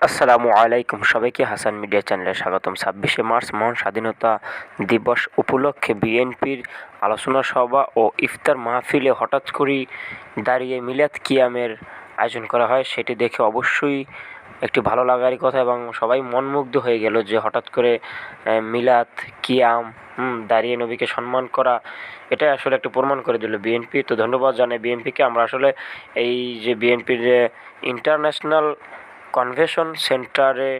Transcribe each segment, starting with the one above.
আসসালামু আলাইকুম, সবাইকে হাসান মিডিয়া চ্যানেলে স্বাগতম। ২৬শে মার্চ মহান স্বাধীনতা দিবস উপলক্ষে বিএনপির আলোচনা সভা ও ইফতার মাহফিলে হঠাৎ করেই দাঁড়িয়ে মিলাদ কিয়ামের আয়োজন করা হয়। সেটি দেখে অবশ্যই একটি ভালো লাগারই কথা এবং সবাই মনমুগ্ধ হয়ে গেল যে হঠাৎ করে মিলাদ কিয়াম দাঁড়িয়ে নবীকে সম্মান করা, এটাই আসলে একটু প্রমাণ করে দিল বিএনপি। তো ধন্যবাদ জানাই বিএনপিকে। আমরা আসলে এই যে বিএনপির যে ইন্টারন্যাশনাল কনভেনশন সেন্টারে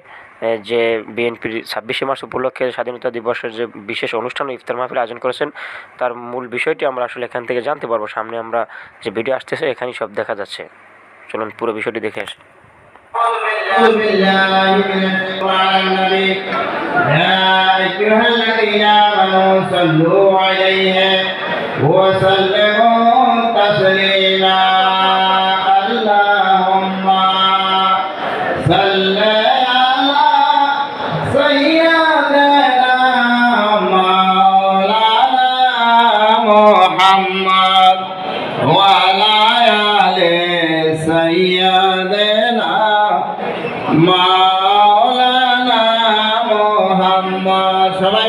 যে বিএনপির ২৬শে মার্চ উপলক্ষে স্বাধীনতা দিবসের যে বিশেষ অনুষ্ঠান ও ইফতার মাহফিল আয়োজন করেছেন, তার মূল বিষয়টি আমরা আসলে এখান থেকে জানতে পারবো। সামনে আমরা যে ভিডিও আসতেছে এখানেই সব দেখা যাচ্ছে। চলুন পুরো বিষয়টি দেখে আসি। محمد وعلى آل سيدنا مولانا محمد সবাই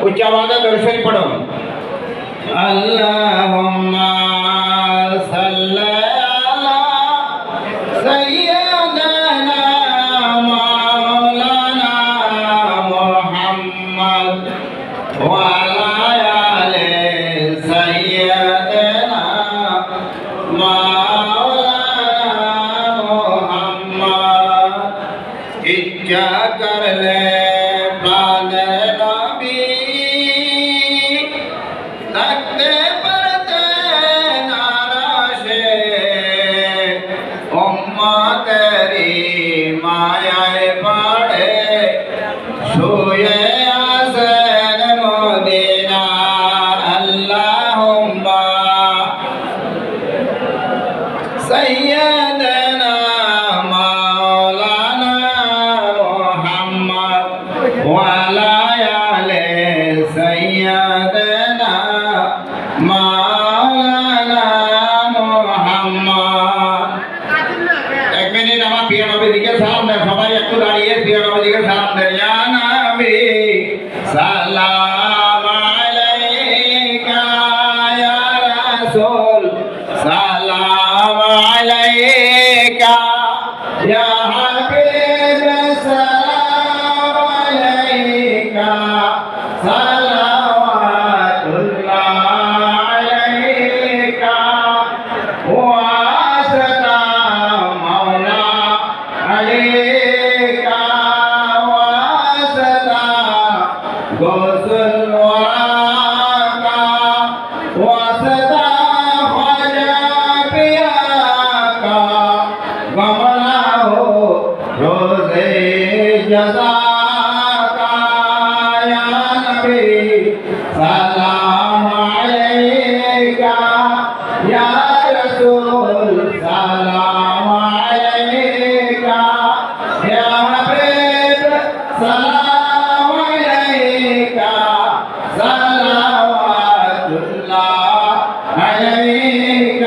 উচ্চ আওয়াজে দরুদ শরীফ পড়ো। আল্লাহুম্মা সাল্লি আলা সাইয়্যিদিনা মাওলানা মুহাম্মদ ওয়া इच्छा कर ले प्राण नबी तकते परते नाराशे उम्मा तेरी मायाए पड़े सोए आसन मोदीना अल्लाहुम्मा सैयदना وعلى آل سيدنا مولانا محمد। এক মিনিট আমার প্রিয় নবীর দিকে সালাম দেন, সবাই একটু দাঁড়িয়ে প্রিয় নবীর দিকে সালাম দেন। ইয়া নবী সালাম আলাইকা, ইয়া রাসূল সালাম আলাইকা, ইয়া হাবিব সালাম আলাইকা, সালাওয়াতুল্লাহ আলাইকা ওয়া সালাম মাওলা আলাইকা ওয়া সালাম গোসল ওয়াকা ওয়া সালাম খাজা পিয়াকা গমলাহু রোজে জাযা سلام عليك يا رسول سلام عليك يا حبيب سلام عليك صلوات الله عليك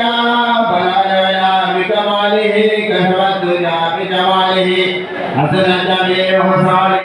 بلايا بكماله كشف الدنيا بجماله حسن الجميع وصالح